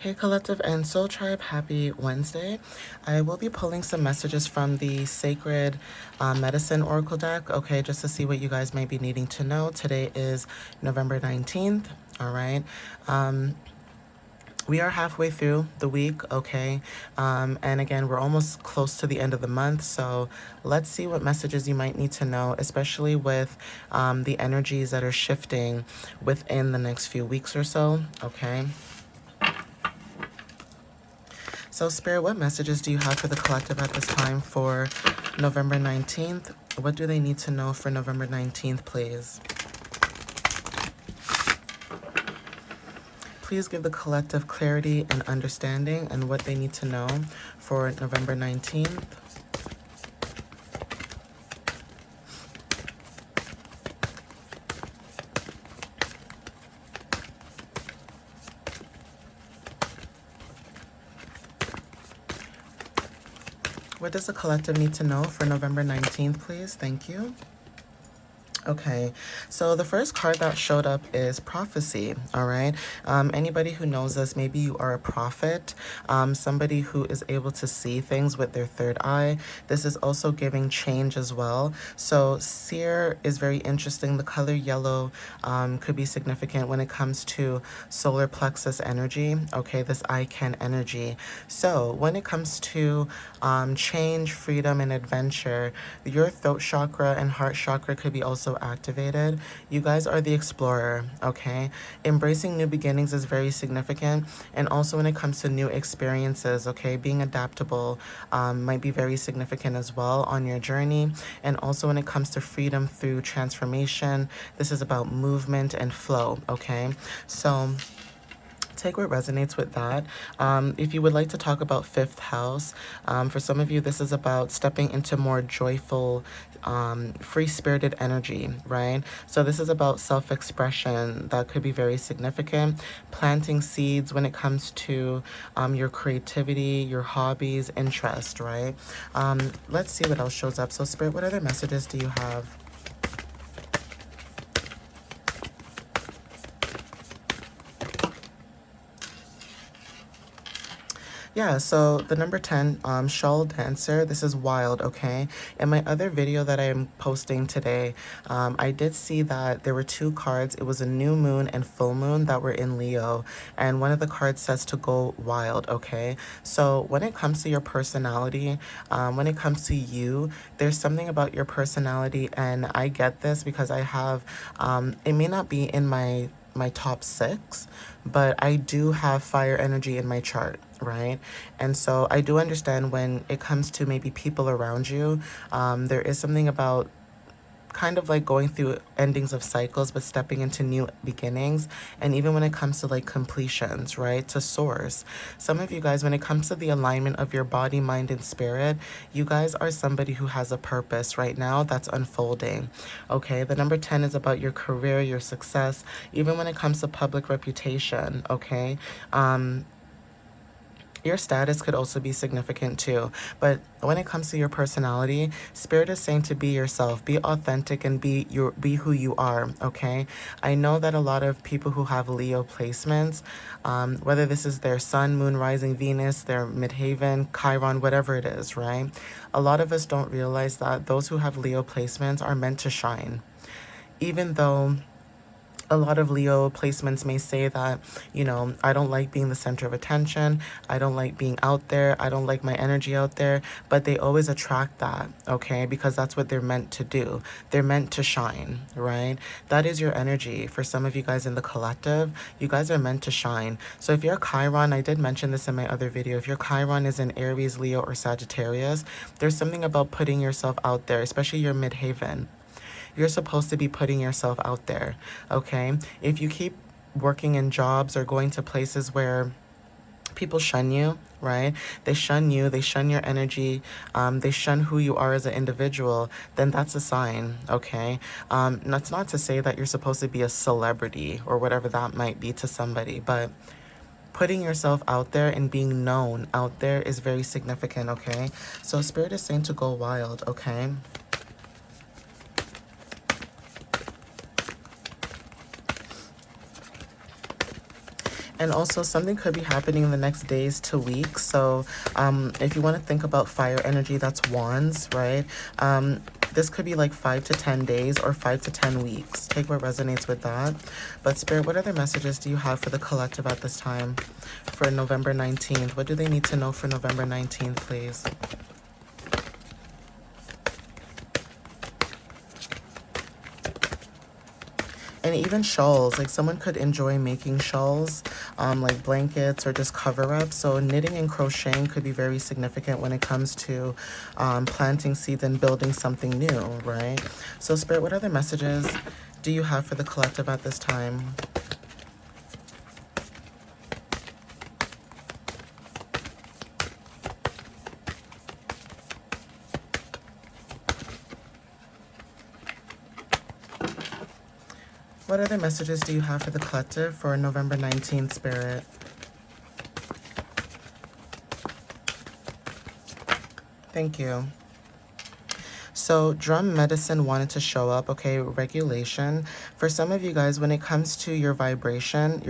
Hey Collective and Soul Tribe, happy Wednesday. I will be pulling some messages from the Sacred Medicine Oracle deck, okay, just to see what you guys might be needing to know. Today is November 19th, all right. We are halfway through the week, okay? And again, we're almost close to the end of the month, so let's see what messages you might need to know, especially with the energies that are shifting within the next few weeks or so, okay? So, Spirit, what messages do you have for the collective at this time for November 19th? What do they need to know for November 19th, please? Please give the collective clarity and understanding and what they need to know for November 19th. What does the collective need to know for November 19th, please? Thank you. Okay, so the first card that showed up is prophecy, all right? Anybody who knows us, maybe you are a prophet, somebody who is able to see things with their third eye. This is also giving change as well. So seer is very interesting. The color yellow could be significant when it comes to solar plexus energy, okay, this I can energy. So when it comes to change, freedom, and adventure, your throat chakra and heart chakra could be also activated. You guys are the explorer, okay? Embracing new beginnings is very significant. And also when it comes to new experiences, okay, being adaptable might be very significant as well on your journey. And also when it comes to freedom through transformation, this is about movement and flow, okay? So take what resonates with that. If you would like to talk about fifth house, for some of you, this is about stepping into more joyful, free-spirited energy, right? So this is about self-expression that could be very significant. Planting seeds when it comes to your creativity, your hobbies, interest, right? Let's see what else shows up. So Spirit, what other messages do you have? Yeah, so the number 10, shawl dancer, this is wild, okay? In my other video that I am posting today, I did see that there were two cards. It was a new moon and full moon that were in Leo, and one of the cards says to go wild, okay? So when it comes to your personality, when it comes to you, there's something about your personality, and I get this because I have, it may not be in my top 6, but I do have fire energy in my chart, right? And so I do understand when it comes to maybe people around you, there is something about kind of like going through endings of cycles but stepping into new beginnings. And even when it comes to like completions, right, to source, some of you guys, when it comes to the alignment of your body, mind, and spirit, you guys are somebody who has a purpose right now that's unfolding, okay? The number 10 is about your career, your success, even when it comes to public reputation, okay? Your status could also be significant too. But when it comes to your personality, Spirit is saying to be yourself, be authentic, and be who you are, okay? I know that a lot of people who have Leo placements, whether this is their sun, moon, rising, Venus, their midheaven, Chiron, whatever it is, right? A lot of us don't realize that those who have Leo placements are meant to shine. Even though a lot of Leo placements may say that, you know, I don't like being the center of attention. I don't like being out there. I don't like my energy out there. But they always attract that, okay? Because that's what they're meant to do. They're meant to shine, right? That is your energy. For some of you guys in the collective, you guys are meant to shine. So if you're Chiron, I did mention this in my other video. If your Chiron is in Aries, Leo, or Sagittarius, there's something about putting yourself out there, especially your midheaven. You're supposed to be putting yourself out there, okay? If you keep working in jobs or going to places where people shun you, right? They shun you, they shun your energy, they shun who you are as an individual, then that's a sign, okay? That's not to say that you're supposed to be a celebrity or whatever that might be to somebody, but putting yourself out there and being known out there is very significant, okay? So Spirit is saying to go wild, okay? And also something could be happening in the next days to weeks. So if you want to think about fire energy, that's wands, right? This could be like 5 to 10 days or 5 to 10 weeks. Take what resonates with that. But Spirit, what other messages do you have for the collective at this time for November 19th? What do they need to know for November 19th, please? And even shawls, like someone could enjoy making shawls, like blankets or just cover-ups. So knitting and crocheting could be very significant when it comes to planting seeds and building something new, right? So Spirit, what other messages do you have for the collective at this time? What other messages do you have for the collective for November 19th, Spirit? Thank you. So drum medicine wanted to show up, okay, regulation. For some of you guys, when it comes to your vibration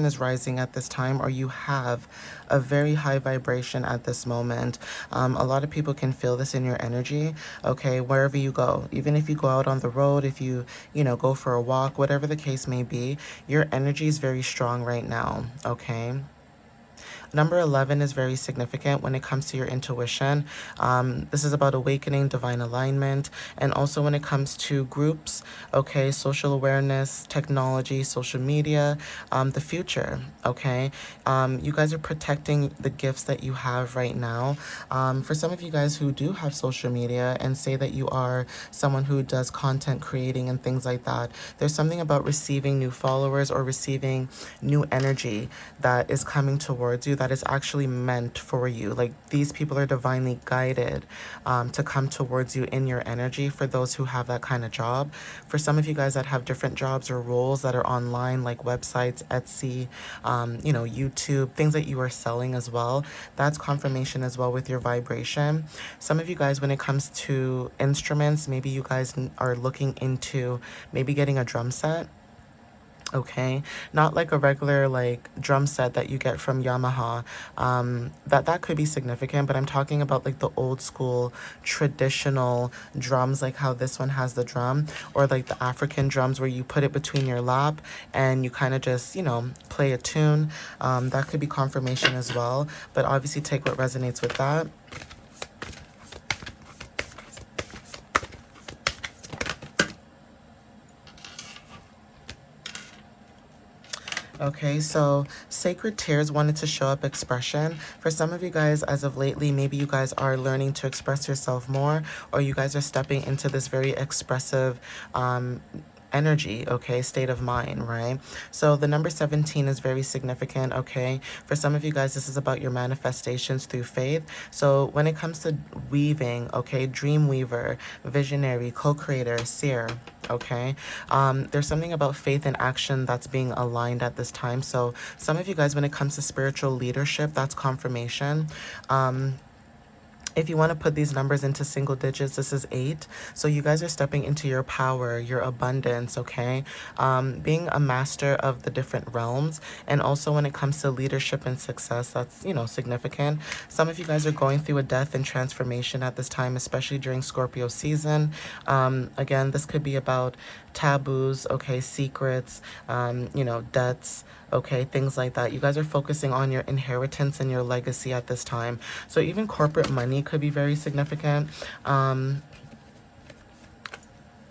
is rising at this time, or you have a very high vibration at this moment. A lot of people can feel this in your energy, okay, wherever you go. Even if you go out on the road, if you know, go for a walk, whatever the case may be, your energy is very strong right now, okay? Number 11 is very significant when it comes to your intuition. This is about awakening, divine alignment, and also when it comes to groups, okay, social awareness, technology, social media, the future, okay? You guys are protecting the gifts that you have right now. For some of you guys who do have social media and say that you are someone who does content creating and things like that, there's something about receiving new followers or receiving new energy that is coming towards you that is actually meant for you. Like these people are divinely guided to come towards you in your energy, for those who have that kind of job. For some of you guys that have different jobs or roles that are online, like websites, Etsy, you know, YouTube, things that you are selling as well, that's confirmation as well with your vibration. Some of you guys, when it comes to instruments, maybe you guys are looking into maybe getting a drum set. Okay, not like a regular like drum set that you get from Yamaha. That could be significant, but I'm talking about like the old school traditional drums, like how this one has the drum, or like the African drums where you put it between your lap and you kind of just, you know, play a tune. That could be confirmation as well, but obviously take what resonates with that. Okay, so sacred tears wanted to show up expression. For some of you guys, as of lately, maybe you guys are learning to express yourself more, or you guys are stepping into this very expressive energy, okay, state of mind, right? So the number 17 is very significant, okay? For some of you guys, this is about your manifestations through faith. So when it comes to weaving, okay, dream weaver, visionary, co-creator, seer, okay, there's something about faith and action that's being aligned at this time. So some of you guys, when it comes to spiritual leadership, that's confirmation. If you want to put these numbers into single digits, this is 8. So you guys are stepping into your power, your abundance, okay? Being a master of the different realms. And also when it comes to leadership and success, that's, you know, significant. Some of you guys are going through a death and transformation at this time, especially during Scorpio season. Again, this could be about taboos, okay, secrets, you know, debts, okay, things like that. You guys are focusing on your inheritance and your legacy at this time. So even corporate money could be very significant.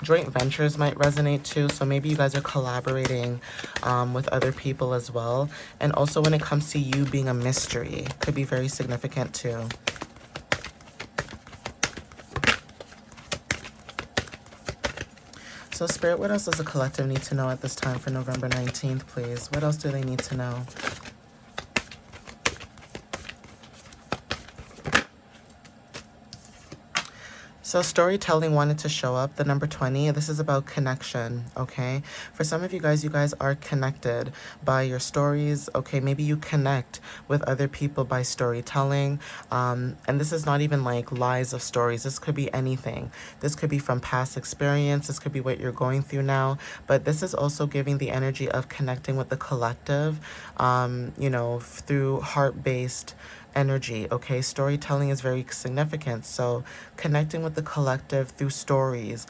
Joint ventures might resonate too. So maybe you guys are collaborating with other people as well. And also when it comes to you being a mystery, could be very significant too. So Spirit, what else does the collective need to know at this time for November 19th, please? What else do they need to know? So So storytelling wanted to show up, the number 20. This is about connection, okay? For some of you guys are connected by your stories, okay? Maybe you connect with other people by storytelling. And this is not even like lies of stories. This could be anything. This could be from past experience. This could be what you're going through now. But this is also giving the energy of connecting with the collective, through heart-based energy. Okay, storytelling is very significant, so connecting with the collective through stories,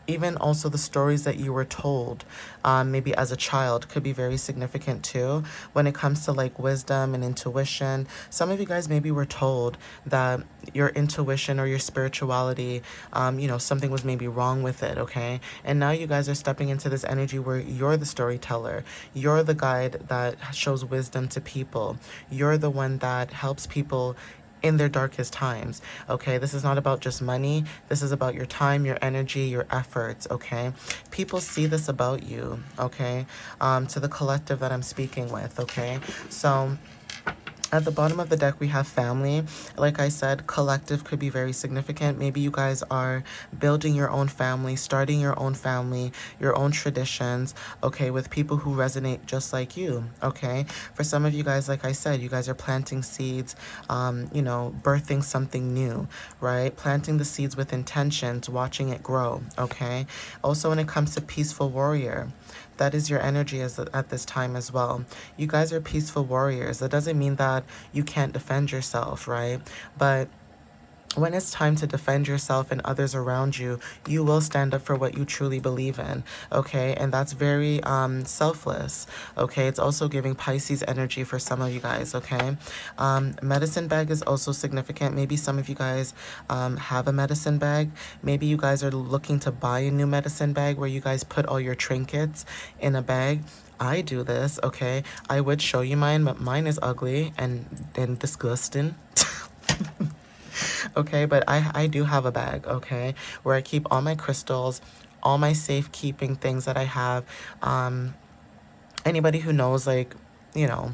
even also the stories that you were told, maybe as a child, could be very significant too when it comes to like wisdom and intuition. Some of you guys maybe were told that your intuition or your spirituality, something was maybe wrong with it, okay? And now you guys are stepping into this energy where you're the storyteller, you're the guide that shows wisdom to people, you're the one that helps people in their darkest times. Okay, this is not about just money. This is about your time, your energy, your efforts. Okay, people see this about you. Okay, to the collective that I'm speaking with. Okay, so at the bottom of the deck, we have family. Like I said, collective could be very significant. Maybe you guys are building your own family, starting your own family, your own traditions, okay, with people who resonate just like you, okay? For some of you guys, like I said, you guys are planting seeds, birthing something new, right? Planting the seeds with intentions, watching it grow, okay? Also, when it comes to peaceful warrior, that is your energy at this time as well. You guys are peaceful warriors. That doesn't mean that you can't defend yourself, right? But when it's time to defend yourself and others around you, you will stand up for what you truly believe in, okay? And that's very selfless, okay? It's also giving Pisces energy for some of you guys, okay? Medicine bag is also significant. Maybe some of you guys have a medicine bag. Maybe you guys are looking to buy a new medicine bag where you guys put all your trinkets in a bag. I do this, okay? I would show you mine, but mine is ugly and disgusting. Okay, but I do have a bag, okay, where I keep all my crystals, all my safekeeping things that I have. Anybody who knows, like, you know,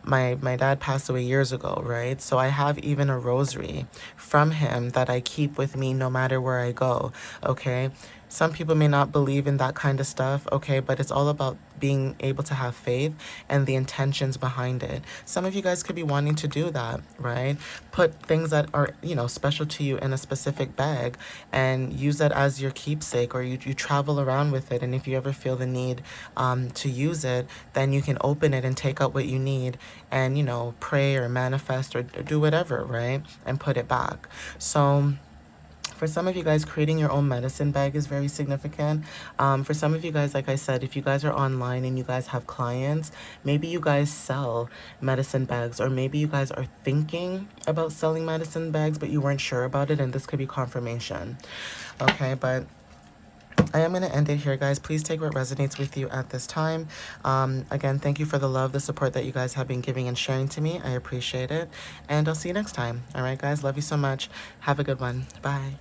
my dad passed away years ago, right? So I have even a rosary from him that I keep with me no matter where I go, okay? Some people may not believe in that kind of stuff, okay, but it's all about being able to have faith and the intentions behind it. Some of you guys could be wanting to do that, right? Put things that are, special to you in a specific bag and use that as your keepsake, or you travel around with it. And if you ever feel the need to use it, then you can open it and take out what you need and, pray or manifest or do whatever, right? And put it back. So for some of you guys, creating your own medicine bag is very significant. For some of you guys, like I said, if you guys are online and you guys have clients, maybe you guys sell medicine bags, or maybe you guys are thinking about selling medicine bags, but you weren't sure about it, and this could be confirmation. Okay, but I am going to end it here, guys. Please take what resonates with you at this time. Again, thank you for the love, the support that you guys have been giving and sharing to me. I appreciate it. And I'll see you next time. All right, guys. Love you so much. Have a good one. Bye.